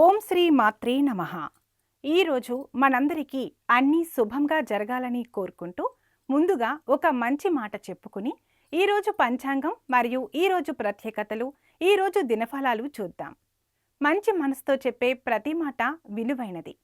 ఓం శ్రీ మాత్రే నమః. ఈరోజు మనందరికీ అన్నీ శుభంగా జరగాలని కోరుకుంటూ ముందుగా ఒక మంచి మాట చెప్పుకుని ఈరోజు పంచాంగం మరియు ఈరోజు ప్రత్యేకతలు, ఈరోజు దినఫలాలు చూద్దాం. మంచి మనసుతో చెప్పే ప్రతి మాట విలువైనది.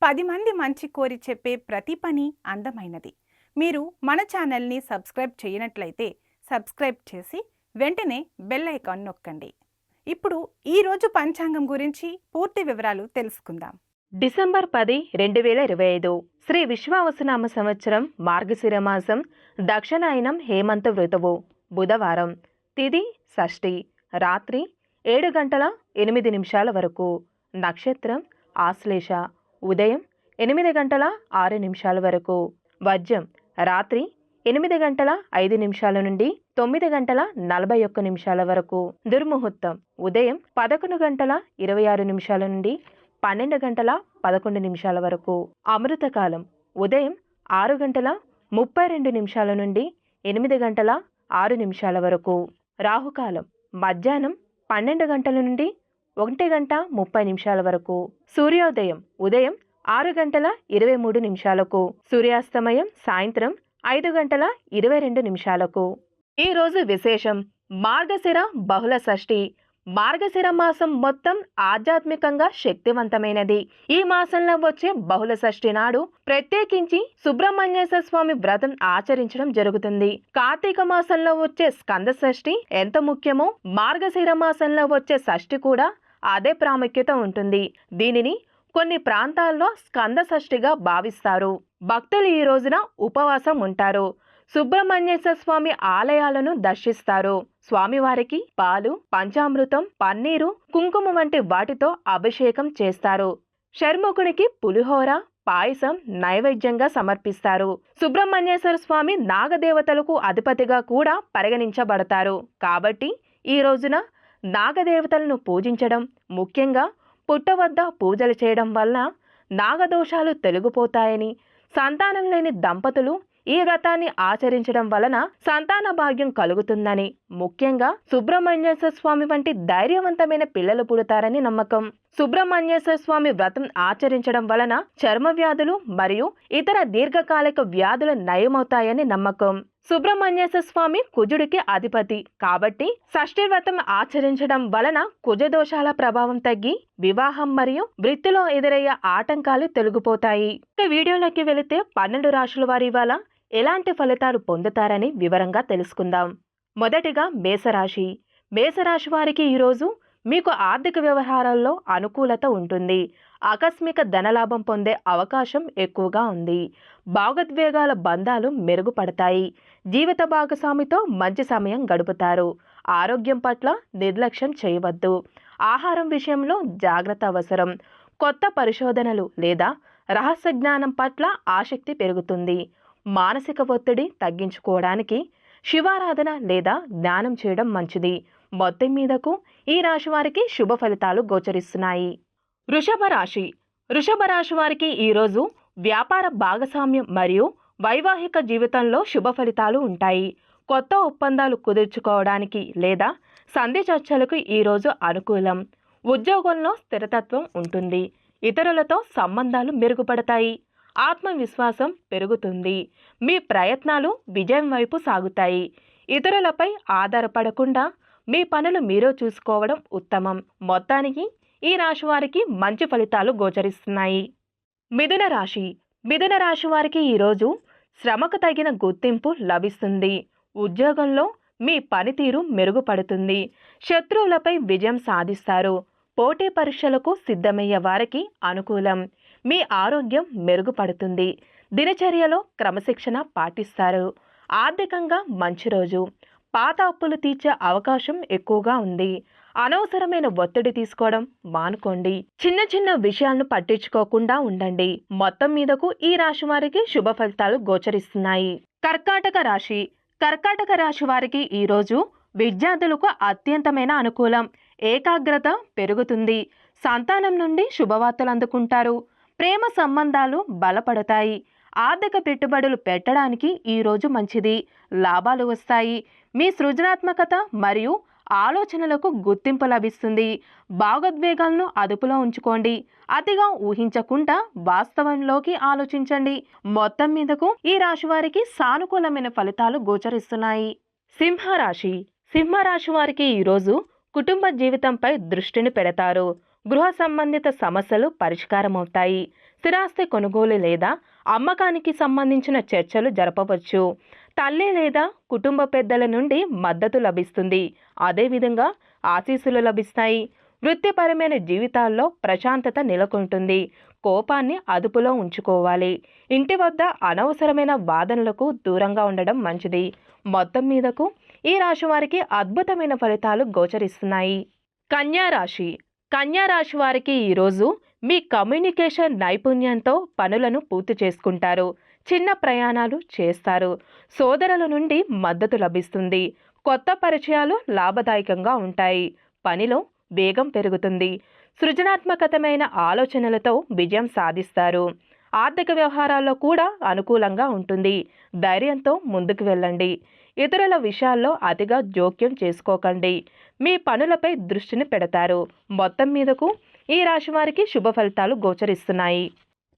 10 మంది మంచి కోరి చెప్పే ప్రతి పని అందమైనది. మీరు మన ఛానల్ని సబ్స్క్రైబ్ చేయనట్లయితే సబ్స్క్రైబ్ చేసి వెంటనే బెల్ ఐకాన్ నొక్కండి. ఇప్పుడు ఈరోజు పంచాంగం గురించి పూర్తి వివరాలు తెలుసుకుందాం. డిసెంబర్ 10, 2025 శ్రీ విశ్వావసునామ సంవత్సరం మార్గశిర మాసం దక్షిణాయనం హేమంత ఋతువు బుధవారం. తిథి షష్ఠి. రాత్రి 7 గంటల 8 నిమిషాల వరకు. నక్షత్రం ఆశ్లేష. ఉదయం 8 గంటల 6 నిమిషాల వరకు. వర్జ్యం రాత్రి 8 గంటల 5 నిమిషాల నుండి 9 గంటల 41 నిమిషాల వరకు. దుర్ముహూర్తం ఉదయం 11 గంటల 26 నిమిషాల నుండి 12 గంటల 11 నిమిషాల వరకు. అమృతకాలం ఉదయం 6 గంటల 32 నిమిషాల నుండి 8 గంటల 6 నిమిషాల వరకు. రాహుకాలం మధ్యాహ్నం 12 గంటల నుండి 1 గంట 30 నిమిషాల వరకు. సూర్యోదయం ఉదయం 6 గంటల 23 నిమిషాలకు. సూర్యాస్తమయం సాయంత్రం 5 గంటల 22 నిమిషాలకు. ఈరోజు విశేషం మార్గశిర బహుళ షష్ఠి. మార్గశిర మాసం మొత్తం ఆధ్యాత్మికంగా శక్తివంతమైనది. ఈ మాసంలో వచ్చే బహుళ షష్ఠి నాడు ప్రత్యేకించి సుబ్రహ్మణ్యేశ్వర స్వామి వ్రతం ఆచరించడం జరుగుతుంది. కార్తీక మాసంలో వచ్చే స్కంద షష్ఠి ఎంత ముఖ్యమో మార్గశిర మాసంలో వచ్చే షష్ఠి కూడా అదే ప్రాముఖ్యత ఉంటుంది. దీనిని కొన్ని ప్రాంతాల్లో స్కంద షష్ఠిగా భావిస్తారు. భక్తులు ఈ రోజున ఉపవాసం ఉంటారు. సుబ్రహ్మణ్యేశ్వర స్వామి ఆలయాలను దర్శిస్తారు. స్వామివారికి పాలు, పంచామృతం, పన్నీరు, కుంకుమ వంటి వాటితో అభిషేకం చేస్తారు. షర్ముఖునికి పులిహోర, పాయసం నైవేద్యంగా సమర్పిస్తారు. సుబ్రహ్మణ్యేశ్వర స్వామి నాగదేవతలకు అధిపతిగా కూడా పరిగణించబడతారు. కాబట్టి ఈ రోజున నాగదేవతలను పూజించడం, ముఖ్యంగా పుట్ట వద్ద పూజలు చేయడం వల్ల నాగదోషాలు తొలగిపోతాయని, సంతానం లేని దంపతులు ఈ వ్రతాన్ని ఆచరించడం వలన సంతాన భాగ్యం కలుగుతుందని, ముఖ్యంగా సుబ్రహ్మణ్యేశ్వర స్వామి వంటి ధైర్యవంతమైన పిల్లలు పుడతారని నమ్మకం. సుబ్రహ్మణ్యేశ్వర స్వామి వ్రతం ఆచరించడం వలన చర్మ వ్యాధులు మరియు ఇతర దీర్ఘకాలిక వ్యాధులు నయమవుతాయని నమ్మకం. సుబ్రహ్మణ్యేశ్వర స్వామి కుజుడికి అధిపతి కాబట్టి షష్ఠి వ్రతం ఆచరించడం వలన కుజదోషాల ప్రభావం తగ్గి వివాహం మరియు వృత్తిలో ఎదురయ్యే ఆటంకాలు తొలగిపోతాయి. వీడియోలోకి వెళితే 12 రాశుల వారి ఇవాళ ఎలాంటి ఫలితాలు పొందుతారని వివరంగా తెలుసుకుందాం. మొదటిగా మేషరాశి. మేషరాశి వారికి ఈరోజు మీకు ఆర్థిక వ్యవహారాల్లో అనుకూలత ఉంటుంది. ఆకస్మిక ధనలాభం పొందే అవకాశం ఎక్కువగా ఉంది. భావోద్వేగాల బంధాలు మెరుగుపడతాయి. జీవిత భాగస్వామితో మంచి సమయం గడుపుతారు. ఆరోగ్యం పట్ల నిర్లక్ష్యం చేయవద్దు. ఆహారం విషయంలో జాగ్రత్త అవసరం. కొత్త పరిశోధనలు లేదా రహస్య జ్ఞానం పట్ల ఆసక్తి పెరుగుతుంది. మానసిక ఒత్తిడి తగ్గించుకోవడానికి శివారాధన లేదా జ్ఞానం చేయడం మంచిది. మొత్తం మీదకు ఈ రాశి వారికి శుభ ఫలితాలు గోచరిస్తున్నాయి. వృషభ రాశి. వృషభ రాశి వారికి ఈరోజు వ్యాపార భాగస్వామ్యం మరియు వైవాహిక జీవితంలో శుభ ఫలితాలు ఉంటాయి. కొత్త ఒప్పందాలు కుదుర్చుకోవడానికి లేదా సంధి చర్చలకు ఈరోజు అనుకూలం. ఉద్యోగంలో స్థిరతత్వం ఉంటుంది. ఇతరులతో సంబంధాలు మెరుగుపడతాయి. ఆత్మవిశ్వాసం పెరుగుతుంది. మీ ప్రయత్నాలు విజయం వైపు సాగుతాయి. ఇతరులపై ఆధారపడకుండా మీ పనులు మీరే చూసుకోవడం ఉత్తమం. మొత్తానికి ఈ రాశి వారికి మంచి ఫలితాలు గోచరిస్తున్నాయి. మిథున రాశి. మిథున రాశి వారికి ఈరోజు శ్రమకు తగిన గుర్తింపు లభిస్తుంది. ఉద్యోగంలో మీ పనితీరు మెరుగుపడుతుంది. శత్రువులపై విజయం సాధిస్తారు. పోటీ పరీక్షలకు సిద్ధమయ్యే వారికి అనుకూలం. మీ ఆరోగ్యం మెరుగుపడుతుంది. దినచర్యలో క్రమశిక్షణ పాటిస్తారు. ఆర్థికంగా మంచి రోజు. పాత అప్పులు తీర్చే అవకాశం ఎక్కువగా ఉంది. అనవసరమైన ఒత్తిడి తీసుకోవడం మానుకోండి. చిన్న చిన్న విషయాలను పట్టించుకోకుండా ఉండండి. మొత్తం మీదకు ఈ రాశి వారికి శుభ ఫలితాలు గోచరిస్తున్నాయి. కర్కాటక రాశి. కర్కాటక రాశి వారికి ఈరోజు విద్యార్థులకు అత్యంతమైన అనుకూలం. ఏకాగ్రత పెరుగుతుంది. సంతానం నుండి శుభవార్తలు అందుకుంటారు. ప్రేమ సంబంధాలు బలపడతాయి. ఆర్థిక పెట్టుబడులు పెట్టడానికి ఈరోజు మంచిది. లాభాలు వస్తాయి. మీ సృజనాత్మకత మరియు ఆలోచనలకు గుర్తింపు లభిస్తుంది. భావోద్వేగాలను అదుపులో ఉంచుకోండి. అతిగా ఊహించకుండా వాస్తవంలోకి ఆలోచించండి. మొత్తం మీదకు ఈ రాశి వారికి సానుకూలమైన ఫలితాలు గోచరిస్తున్నాయి. సింహరాశి. సింహరాశి వారికి ఈరోజు కుటుంబ జీవితంపై దృష్టిని పెడతారు. గృహ సంబంధిత సమస్యలు పరిష్కారమవుతాయి. స్థిరాస్తి కొనుగోలు లేదా అమ్మకానికి సంబంధించిన చర్చలు జరపవచ్చు. తల్లి లేదా కుటుంబ పెద్దల నుండి మద్దతు లభిస్తుంది. అదేవిధంగా ఆశీస్సులు లభిస్తాయి. వృత్తిపరమైన జీవితాల్లో ప్రశాంతత నెలకొంటుంది. కోపాన్ని అదుపులో ఉంచుకోవాలి. ఇంటి వద్ద అనవసరమైన వాదనలకు దూరంగా ఉండడం మంచిది. మొత్తం మీదకు ఈ రాశి వారికి అద్భుతమైన ఫలితాలు గోచరిస్తున్నాయి. కన్యా రాశి. కన్యా రాశి వారికి ఈరోజు మీ కమ్యూనికేషన్ నైపుణ్యంతో పనులను పూర్తి చేసుకుంటారు. చిన్న ప్రయాణాలు చేస్తారు. సోదరుల నుండి మద్దతు లభిస్తుంది. కొత్త పరిచయాలు లాభదాయకంగా ఉంటాయి. పనిలో వేగం పెరుగుతుంది. సృజనాత్మకతమైన ఆలోచనలతో విజయం సాధిస్తారు. ఆర్థిక వ్యవహారాల్లో కూడా అనుకూలంగా ఉంటుంది. ధైర్యంతో ముందుకు వెళ్ళండి. ఇతరుల విషయాల్లో అతిగా జోక్యం చేసుకోకండి. మీ పనులపై దృష్టిని పెడతారు. మొత్తం మీదకు ఈ రాశి వారికి శుభ ఫలితాలు గోచరిస్తున్నాయి.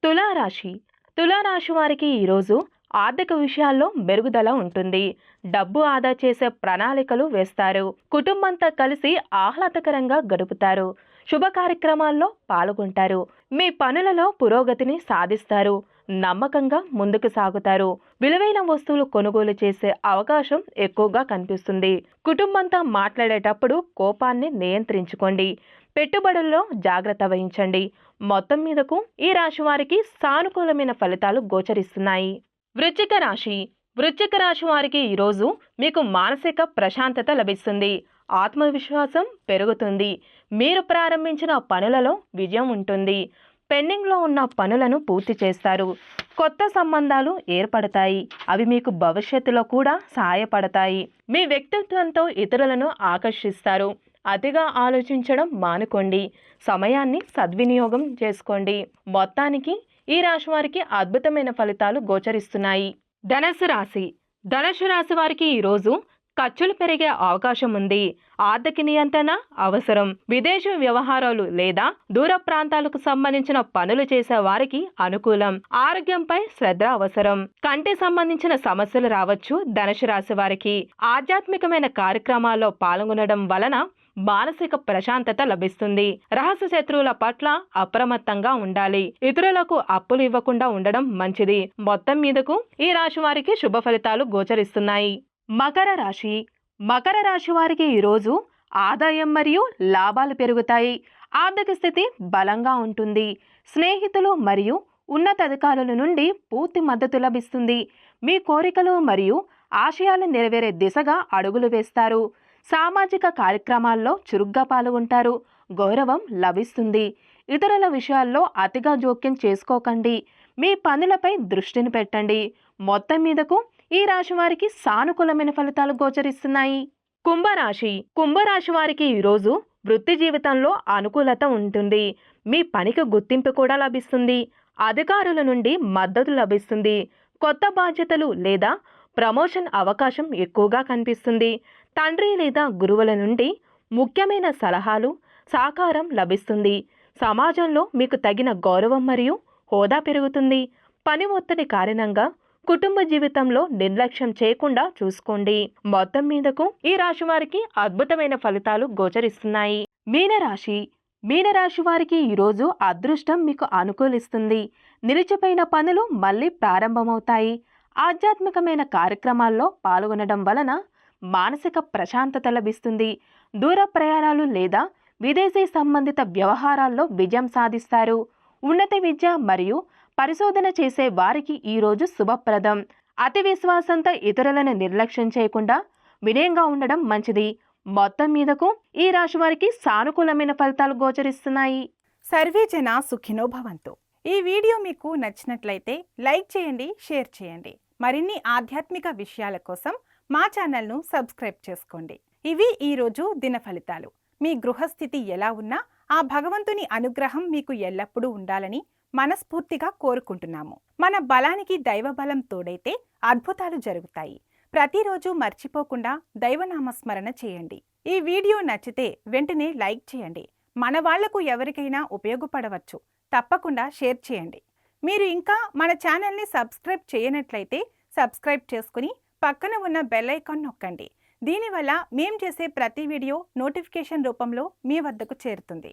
తులారాశి. తులారాశి వారికి ఈరోజు ఆర్థిక విషయాల్లో మెరుగుదల ఉంటుంది. డబ్బు ఆదా చేసే ప్రణాళికలు వేస్తారు. కుటుంబంతో కలిసి ఆహ్లాదకరంగా గడుపుతారు. శుభ కార్యక్రమాల్లో పాల్గొంటారు. మీ పనులలో పురోగతిని సాధిస్తారు. నమ్మకంగా ముందుకు సాగుతారు. విలువైన వస్తువులు కొనుగోలు చేసే అవకాశం ఎక్కువగా కనిపిస్తుంది. కుటుంబంతో మాట్లాడేటప్పుడు కోపాన్ని నియంత్రించుకోండి. పెట్టుబడుల్లో జాగ్రత్త వహించండి. మొత్తం మీదకు ఈ రాశి వారికి సానుకూలమైన ఫలితాలు గోచరిస్తున్నాయి. వృశ్చిక రాశి. వృశ్చిక రాశి వారికి ఈరోజు మీకు మానసిక ప్రశాంతత లభిస్తుంది. ఆత్మవిశ్వాసం పెరుగుతుంది. మీరు ప్రారంభించిన పనులలో విజయం ఉంటుంది. పెండింగ్లో ఉన్న పనులను పూర్తి చేస్తారు. కొత్త సంబంధాలు ఏర్పడతాయి. అవి మీకు భవిష్యత్తులో కూడా సహాయపడతాయి. మీ వ్యక్తిత్వంతో ఇతరులను ఆకర్షిస్తారు. అతిగా ఆలోచించడం మానుకోండి. సమయాన్ని సద్వినియోగం చేసుకోండి. మొత్తానికి ఈ రాశి వారికి అద్భుతమైన ఫలితాలు గోచరిస్తున్నాయి. ధనుసు రాశి. ధనుసు రాశి వారికి ఈరోజు ఖర్చులు పెరిగే అవకాశం ఉంది. ఆర్థిక నియంత్రణ అవసరం. విదేశీ వ్యవహారాలు లేదా దూర ప్రాంతాలకు సంబంధించిన పనులు చేసే వారికి అనుకూలం. ఆరోగ్యంపై శ్రద్ధ అవసరం. కంటి సంబంధించిన సమస్యలు రావచ్చు. ధనుసు రాశి వారికి ఆధ్యాత్మికమైన కార్యక్రమాల్లో పాల్గొనడం వలన మానసిక ప్రశాంతత లభిస్తుంది. రహస్య శత్రువుల పట్ల అప్రమత్తంగా ఉండాలి. ఇతరులకు అప్పులు ఇవ్వకుండా ఉండడం మంచిది. మొత్తం మీదకు ఈ రాశి వారికి శుభ ఫలితాలు గోచరిస్తున్నాయి. మకర రాశి. మకర రాశి వారికి ఈరోజు ఆదాయం మరియు లాభాలు పెరుగుతాయి. ఆర్థిక స్థితి బలంగా ఉంటుంది. స్నేహితులు మరియు ఉన్నతాధికారుల నుండి పూర్తి మద్దతు లభిస్తుంది. మీ కోరికలు మరియు ఆశయాలు నెరవేరే దిశగా అడుగులు వేస్తారు. సామాజిక కార్యక్రమాల్లో చురుగ్గా పాల్గొంటారు. గౌరవం లభిస్తుంది. ఇతరుల విషయాల్లో అతిగా జోక్యం చేసుకోకండి. మీ పనులపై దృష్టిని పెట్టండి. మొత్తం మీదకు ఈ రాశి వారికి సానుకూలమైన ఫలితాలు గోచరిస్తున్నాయి. కుంభరాశి. కుంభరాశి వారికి ఈరోజు వృత్తి జీవితంలో అనుకూలత ఉంటుంది. మీ పనికి గుర్తింపు కూడా లభిస్తుంది. అధికారుల నుండి మద్దతు లభిస్తుంది. కొత్త బాధ్యతలు లేదా ప్రమోషన్ అవకాశం ఎక్కువగా కనిపిస్తుంది. తండ్రి లేదా గురువుల నుండి ముఖ్యమైన సలహాలు సహకారం లభిస్తుంది. సమాజంలో మీకు తగిన గౌరవం మరియు హోదా పెరుగుతుంది. పని ఒత్తిడి కారణంగా కుటుంబ జీవితంలో నిర్లక్ష్యం చేయకుండా చూసుకోండి. మొత్తం మీదకు ఈ రాశి వారికి అద్భుతమైన ఫలితాలు గోచరిస్తున్నాయి. మీనరాశి. మీనరాశి వారికి ఈరోజు అదృష్టం మీకు అనుకూలిస్తుంది. నిలిచిపోయిన పనులు మళ్ళీ ప్రారంభమవుతాయి. ఆధ్యాత్మికమైన కార్యక్రమాల్లో పాల్గొనడం వలన మానసిక ప్రశాంతత లభిస్తుంది. దూర ప్రయాణాలు లేదా విదేశీ సంబంధిత వ్యవహారాల్లో విజయం సాధిస్తారు. ఉన్నత విద్య మరియు పరిశోధన చేసే వారికి ఈరోజు శుభప్రదం. అతి విశ్వాసంతో ఇతరులను నిర్లక్ష్యం చేయకుండా వినయంగా ఉండడం మంచిది. మొత్తం మీదకు ఈ రాశి వారికి సానుకూలమైన ఫలితాలు గోచరిస్తున్నాయి. సర్వే జన సుఖినో భవంతు. ఈ వీడియో మీకు నచ్చినట్లయితే లైక్ చేయండి, షేర్ చేయండి. మరిన్ని ఆధ్యాత్మిక విషయాల కోసం మా ఛానల్ను సబ్స్క్రైబ్ చేసుకోండి. ఇవి ఈరోజు దిన ఫలితాలు. మీ గృహస్థితి ఎలా ఉన్నా ఆ భగవంతుని అనుగ్రహం మీకు ఎల్లప్పుడూ ఉండాలని మనస్ఫూర్తిగా కోరుకుంటున్నాము. మన బలానికి దైవబలం తోడైతే అద్భుతాలు జరుగుతాయి. ప్రతిరోజు మర్చిపోకుండా దైవనామస్మరణ చేయండి. ఈ వీడియో నచ్చితే వెంటనే లైక్ చేయండి. మన వాళ్లకు ఎవరికైనా ఉపయోగపడవచ్చు. తప్పకుండా షేర్ చేయండి. మీరు ఇంకా మన ఛానల్ని సబ్స్క్రైబ్ చేయనట్లయితే సబ్స్క్రైబ్ చేసుకుని పక్కన ఉన్న బెల్ ఐకాన్ నొక్కండి. దీనివల్ల మేము చేసే ప్రతి వీడియో నోటిఫికేషన్ రూపంలో మీ వద్దకు చేరుతుంది.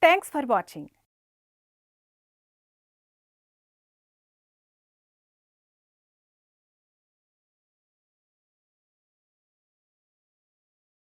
Thanks for watching.